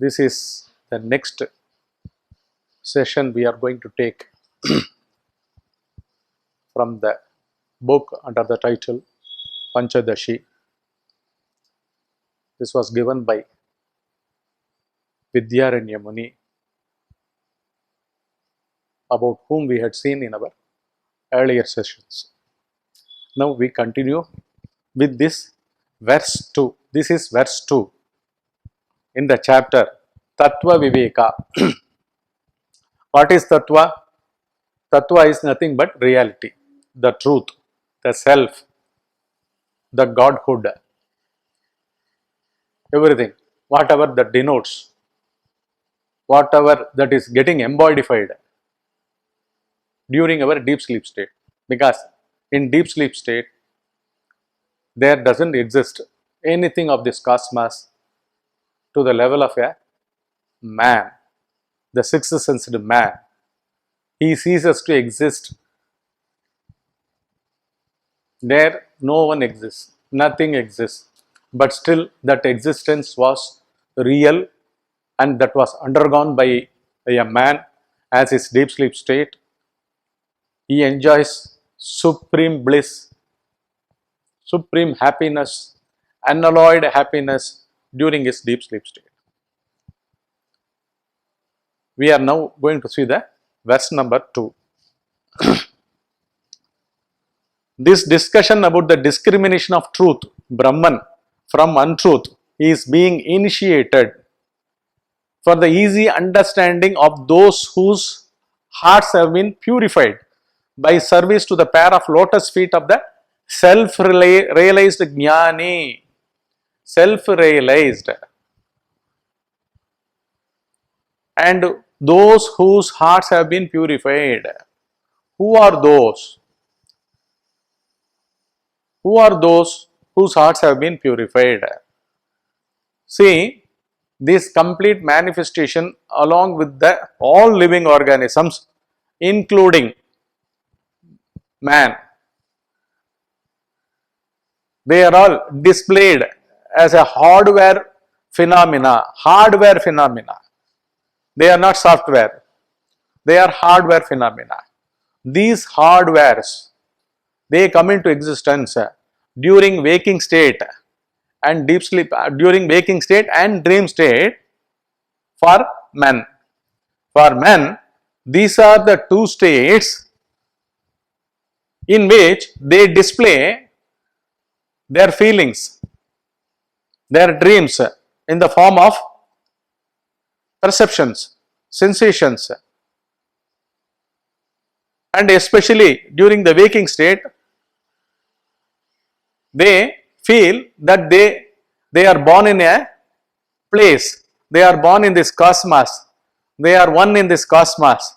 This is the next session we are going to take from the book under the title Panchadashi. This was given by Vidyaranya Muni, about whom we had seen in our earlier sessions. Now we continue with this verse 2. This is verse 2 in the chapter Tattva Viveka. What is Tattva? Tattva is nothing but reality, the truth, the self, the Godhood, everything, whatever that denotes, whatever that is getting embodied during our deep sleep state. Because in deep sleep state, there doesn't exist anything of this cosmos to the level of a man, the sixth sensed man. He ceases to exist. There no one exists, nothing exists, but still that existence was real, and that was undergone by a man as his deep sleep state. He enjoys supreme bliss, supreme happiness, unalloyed happiness during his deep sleep state. We are now going to see the verse number 2. This discussion about the discrimination of truth, Brahman, from untruth is being initiated for the easy understanding of those whose hearts have been purified by service to the pair of lotus feet of the self-realized Jnani. Self-realized. And those whose hearts have been purified. Who are those? Who are those whose hearts have been purified? See, this complete manifestation along with the all living organisms, including man, they are all displayed as a hardware phenomena. Hardware phenomena. They are not software. They are hardware phenomena. These hardwares, they come into existence during waking state and deep sleep, during waking state and dream state for men. For men, these are the two states in which they display their feelings, their dreams in the form of perceptions, sensations, and especially during the waking state, they feel that they are born in a place, they are born in this cosmos, they are one in this cosmos.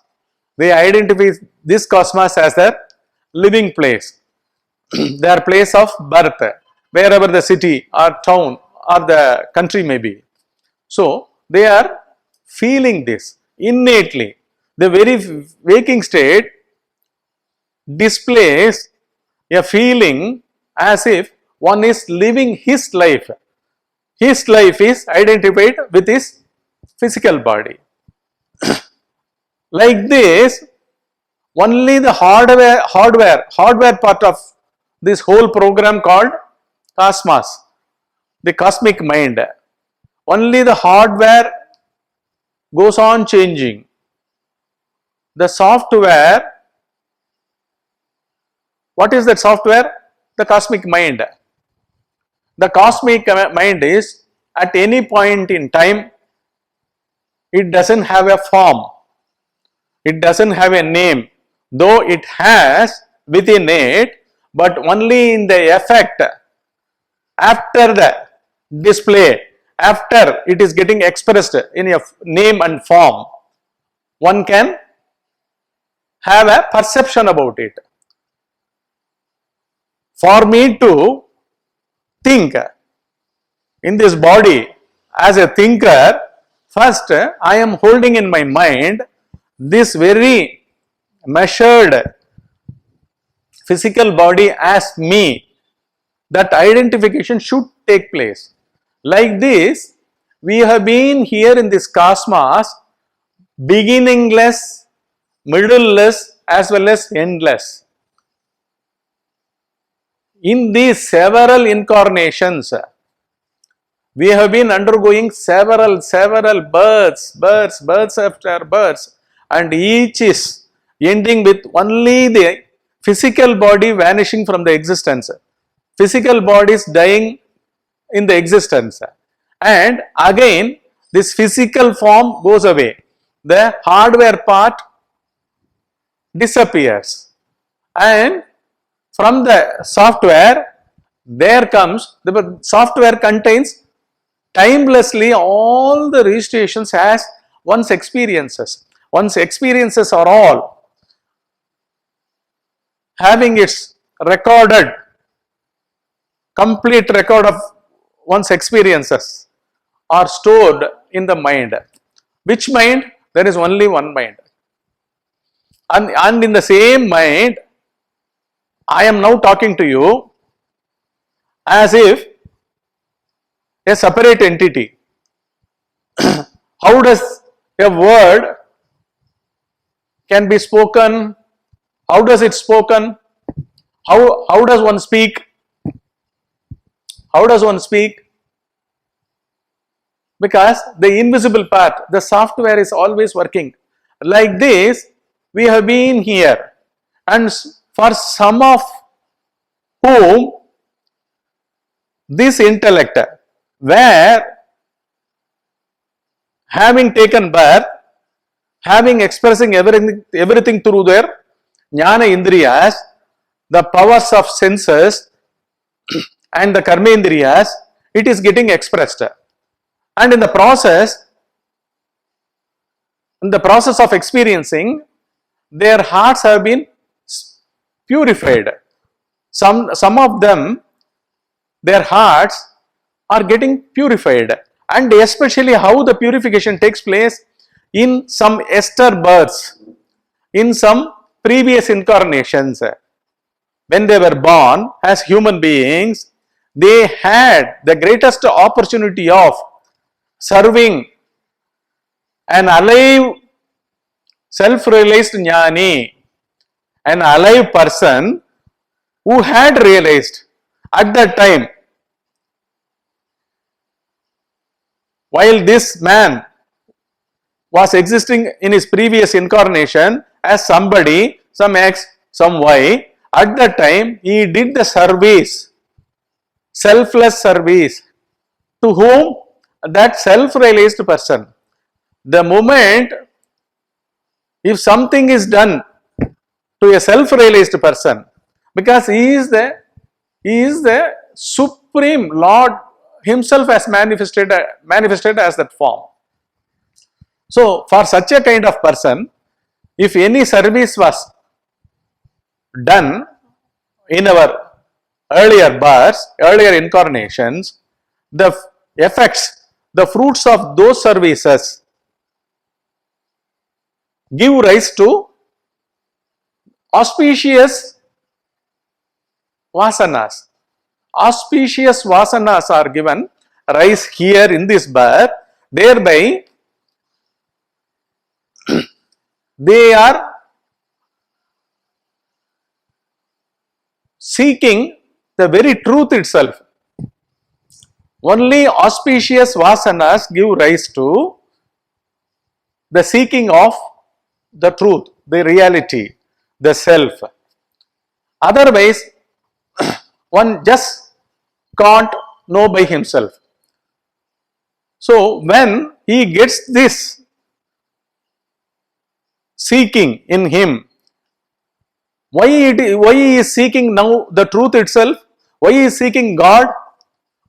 They identify this cosmos as their living place, their place of birth, wherever the city or town or the country may be. So they are feeling this innately. The very waking state displays a feeling as if one is living his life. His life is identified with his physical body. Like this, only the hardware part of this whole program called cosmos, the cosmic mind, only the hardware goes on changing. The software, what is that software? The cosmic mind. The cosmic mind is, at any point in time, it doesn't have a form, it doesn't have a name, though it has within it, but only in the effect, after the display, after it is getting expressed in a name and form, one can have a perception about it. For me to think in this body as a thinker, first I am holding in my mind this very measured physical body as me. That identification should take place. Like this, We have been here in this cosmos beginningless, middleless, as well as endless. In these several incarnations, we have been undergoing several births after births, and each is ending with only the physical body vanishing from the existence. Physical bodies dying in the existence, and again this physical form goes away. The hardware part disappears, and from the software there comes, the software contains timelessly all the registrations as one's experiences. One's experiences are all having its recorded, complete record of one's experiences are stored in the mind. Which mind? There is only one mind. And in the same mind, I am now talking to you as if a separate entity. How does a word can be spoken? How does it spoken? How does one speak? How does one speak? Because the invisible part, the software is always working. Like this, we have been here, and for some of whom this intellect, where having taken birth, having expressing everything through their jnana indriyas, the powers of senses and the karma indriyas, it is getting expressed. And in the process of experiencing, their hearts have been purified. Some of them, their hearts are getting purified, and especially how the purification takes place in some ester births, in some previous incarnations. When they were born as human beings, they had the greatest opportunity of serving an alive, self-realized jnani, an alive person who had realized at that time, while this man was existing in his previous incarnation as somebody, some X, some Y, at that time he did the service, selfless service. To whom? That self-realized person. The moment if something is done to a self-realized person, because he is the supreme Lord himself as manifested as that form. So for such a kind of person, if any service was done in our earlier births, earlier incarnations, the effects, the fruits of those services give rise to auspicious vasanas. Auspicious vasanas are given rise here in this birth, thereby they are seeking the very truth itself. Only auspicious vasanas give rise to the seeking of the truth, the reality, the self. Otherwise, one just can't know by himself. So when he gets this seeking in him, why he is seeking now the truth itself? Why he is seeking God?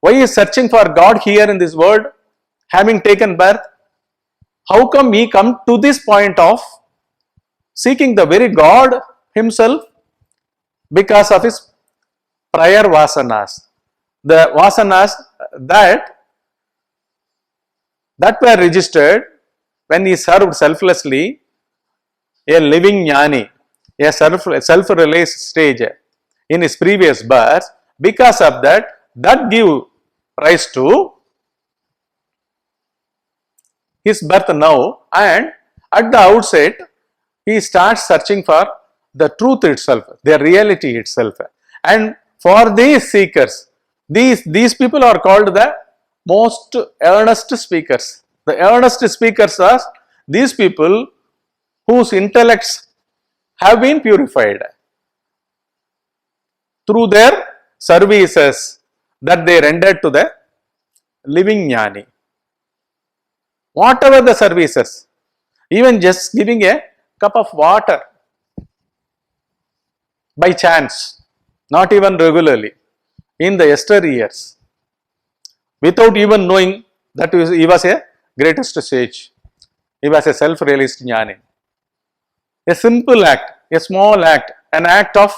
Why he is searching for God here in this world, having taken birth? How come he come to this point of seeking the very God himself? Because of his prior vasanas. The vasanas that were registered when he served selflessly a living jnani, a self-realized stage in his previous birth. Because of that give rise to his birth now, and at the outset he starts searching for the truth itself, the reality itself. And for these seekers, these people are called the most earnest speakers. The earnest speakers are these people whose intellects have been purified through their services that they rendered to the living jnani. Whatever the services, even just giving a cup of water by chance, not even regularly, in the yesteryears, without even knowing that he was a greatest sage, he was a self-realized jnani. A simple act, a small act, an act of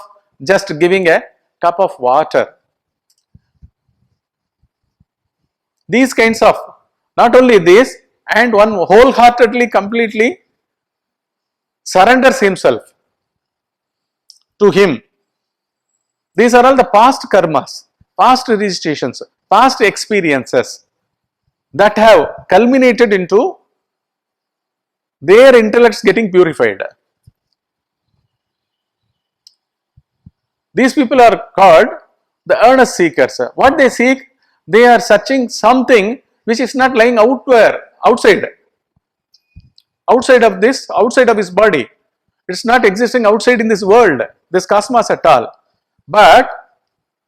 just giving a cup of water. These kinds of, not only this, and one wholeheartedly, completely surrenders himself to him. These are all the past karmas, past registrations, past experiences that have culminated into their intellects getting purified. These people are called the earnest seekers. What they seek, they are searching something which is not lying outside of this, outside of his body. It's not existing outside in this world, this cosmos at all. But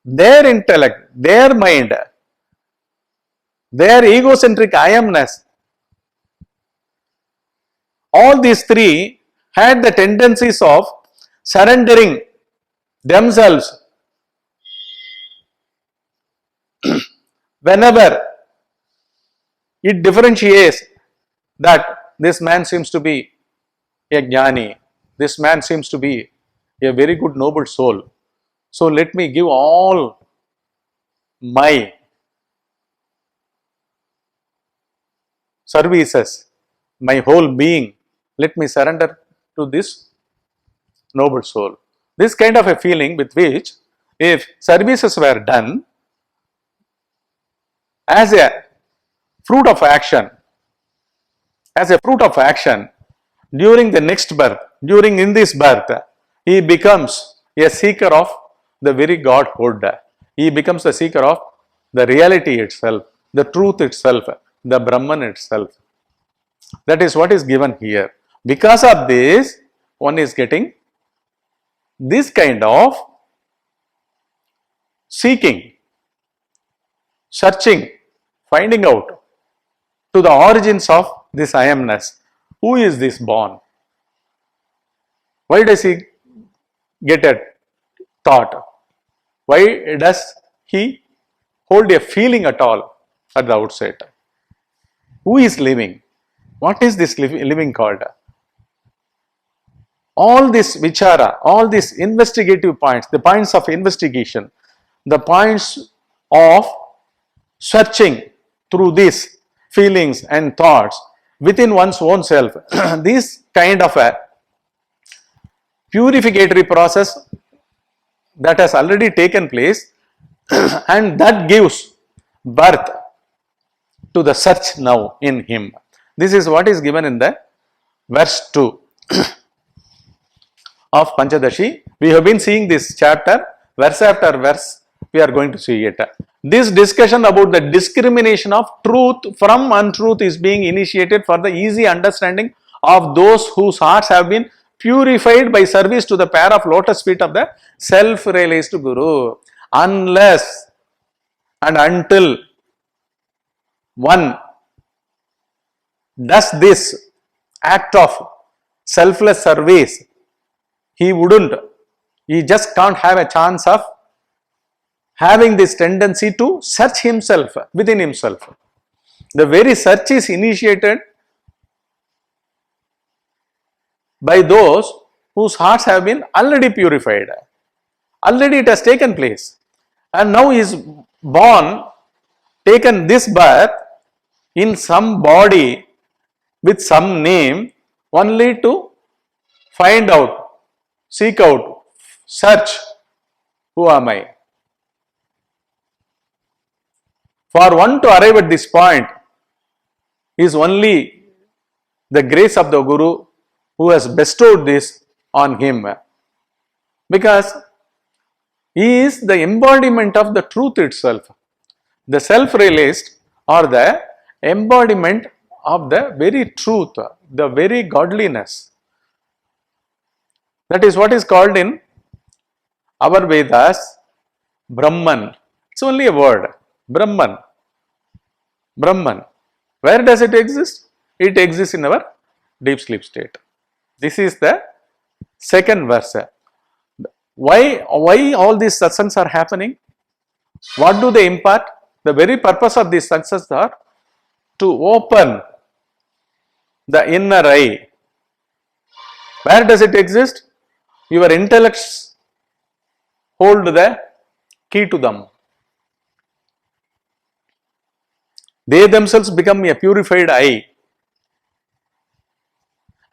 their intellect, their mind, their egocentric I amness, all these three had the tendencies of surrendering themselves whenever it differentiates that this man seems to be a jnani, this man seems to be a very good noble soul. So let me give all my services, my whole being, let me surrender to this noble soul. This kind of a feeling with which, if services were done as a fruit of action, during the next birth, during in this birth, he becomes a seeker of the very Godhood. He becomes the seeker of the reality itself, the truth itself, the Brahman itself. That is what is given here. Because of this, one is getting this kind of seeking, searching, finding out to the origins of this I amness. Who is this born? Why does he get a thought? Why does he hold a feeling at all at the outset? Who is living? What is this living called? All this vichara, all these investigative points, the points of investigation, the points of searching through these feelings and thoughts within one's own self, this kind of a purificatory process that has already taken place and that gives birth to the search now in him. This is what is given in the verse 2 of Panchadashi. We have been seeing this chapter, verse after verse, we are going to see it. This discussion about the discrimination of truth from untruth is being initiated for the easy understanding of those whose hearts have been purified by service to the pair of lotus feet of the self-realized Guru. Unless and until one does this act of selfless service, he just can't have a chance of having this tendency to search himself within himself. The very search is initiated by those whose hearts have been already purified. Already it has taken place. And now he is born, taken this birth in some body with some name only to find out, seek out, search, who am I? For one to arrive at this point is only the grace of the Guru who has bestowed this on him, because he is the embodiment of the truth itself. The self-realized are the embodiment of the very truth, the very godliness. That is what is called in our Vedas Brahman. It's only a word, Brahman. Brahman. Where does it exist? It exists in our deep sleep state. This is the second verse. Why all these satsangs are happening? What do they impart? The very purpose of these satsangs are to open the inner eye. Where does it exist? Your intellects hold the key to them. They themselves become a purified eye.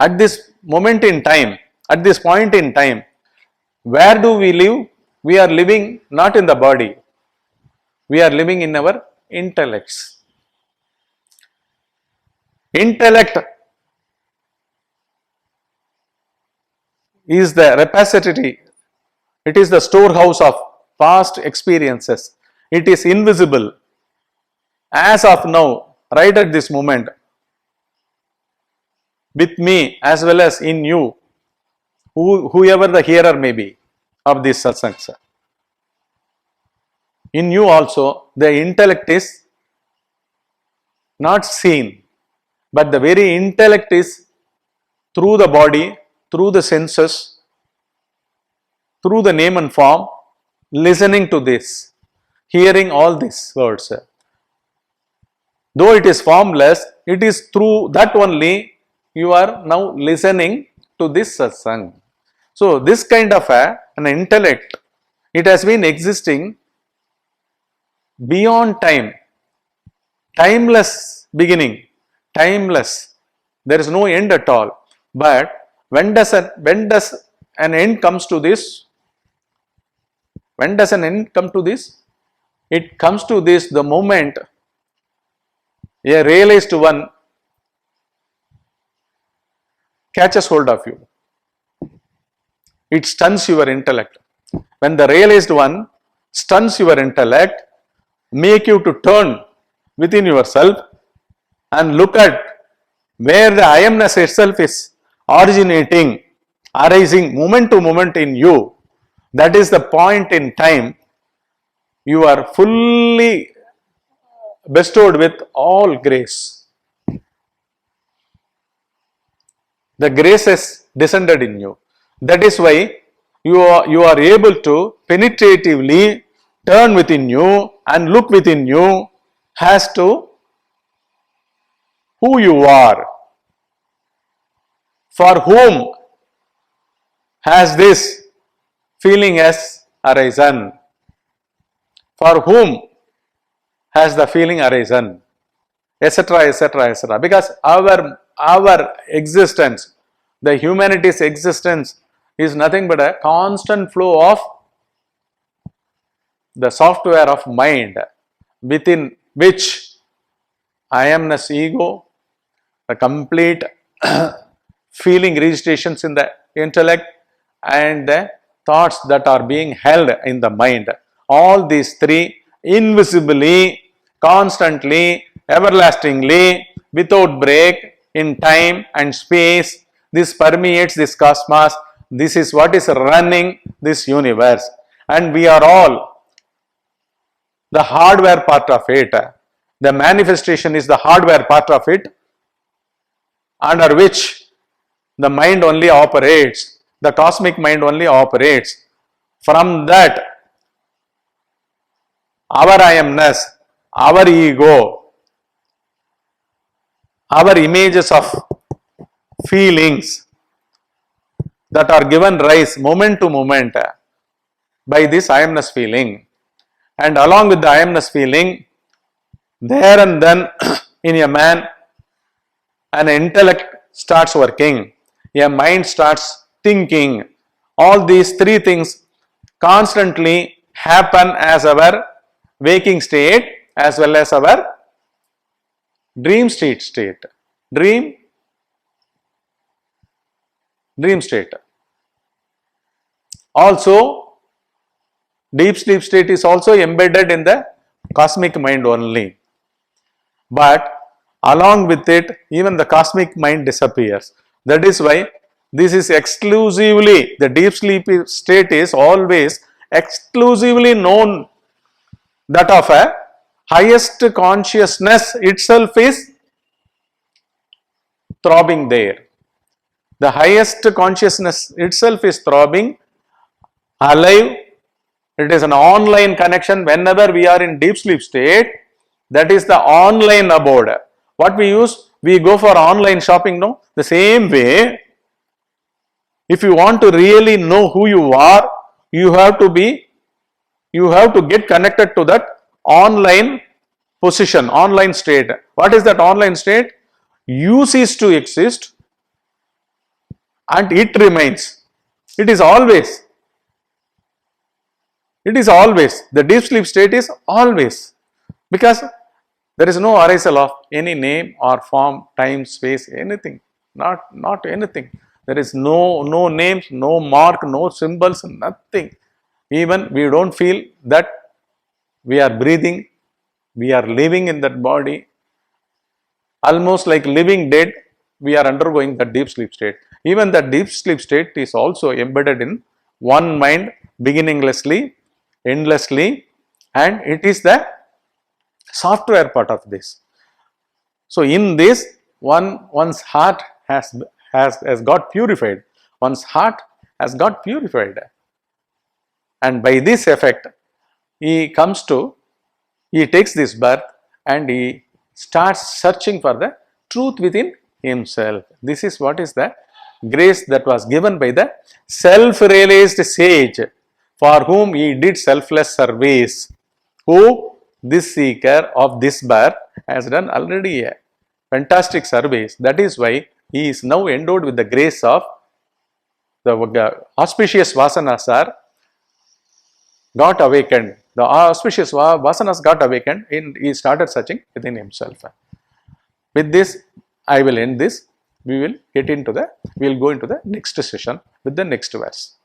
At this moment in time, at this point in time, where do we live? We are living not in the body. We are living in our intellects. Intellect is the repository. It is the storehouse of past experiences. It is invisible. As of now, right at this moment, with me as well as in you, whoever the hearer may be of this satsangs. In you also, the intellect is not seen, but the very intellect is through the body, through the senses, through the name and form, listening to this, hearing all these words. Though it is formless, it is through that only you are now listening to this satsang. So, this kind of an intellect, it has been existing beyond time, timeless beginning, timeless. There is no end at all. But when does an end comes to this? When does an end come to this? It comes to this the moment a realized one catches hold of you. It stuns your intellect. When the realized one stuns your intellect, make you to turn within yourself and look at where the I amness itself is originating, arising moment to moment in you. That is the point in time you are fully bestowed with all grace. The grace has descended in you. That is why you are able to penetratively turn within you and look within you as to who you are. For whom has this feeling has arisen? For whom has the feeling arisen? Etc., etc., etc. Because our existence, the humanity's existence, is nothing but a constant flow of the software of mind, within which I amness ego, the complete feeling registrations in the intellect, and the thoughts that are being held in the mind. All these three invisibly, constantly, everlastingly, without break, in time and space, this permeates this cosmos. This is what is running this universe, and we are all the hardware part of it. The manifestation is the hardware part of it, under which the mind only operates, the cosmic mind only operates. From that, our I amness, our ego, our images of feelings that are given rise moment to moment by this I amness feeling, and along with the I amness feeling, there and then in a man, an intellect starts working, a mind starts thinking. All these three things constantly happen as our waking state as well as our dream state. Dream dream state. Also, deep sleep state is also embedded in the cosmic mind only. But along with it, even the cosmic mind disappears. That is why this is exclusively, the deep sleep state is always exclusively known, that of a highest consciousness itself is throbbing there. The highest consciousness itself is throbbing, alive. It is an online connection. Whenever we are in deep sleep state, that is the online abode. What we use? We go for online shopping, no? The same way, if you want to really know who you are, you have to get connected to that online position, online state. What is that online state? You cease to exist and it remains. It is always. It is always. The deep sleep state is always. Because there is no arisal of any name or form, time, space, anything. Not anything. There is no names, no mark, no symbols, nothing. Even we don't feel that we are breathing, we are living in that body. Almost like living dead, we are undergoing the deep sleep state. Even the deep sleep state is also embedded in one mind, beginninglessly, endlessly, and it is the software part of this. So in this, one's heart has got purified. One's heart has got purified, and by this effect, he takes this birth and he starts searching for the truth within himself. This is what is the grace that was given by the self-realized sage, for whom he did selfless service, who this seeker of this birth has done already a fantastic service. That is why he is now endowed with the grace of the auspicious vasanas are got awakened. The auspicious vasanas got awakened and he started searching within himself. With this, I will end this. We will go into the next session with the next verse.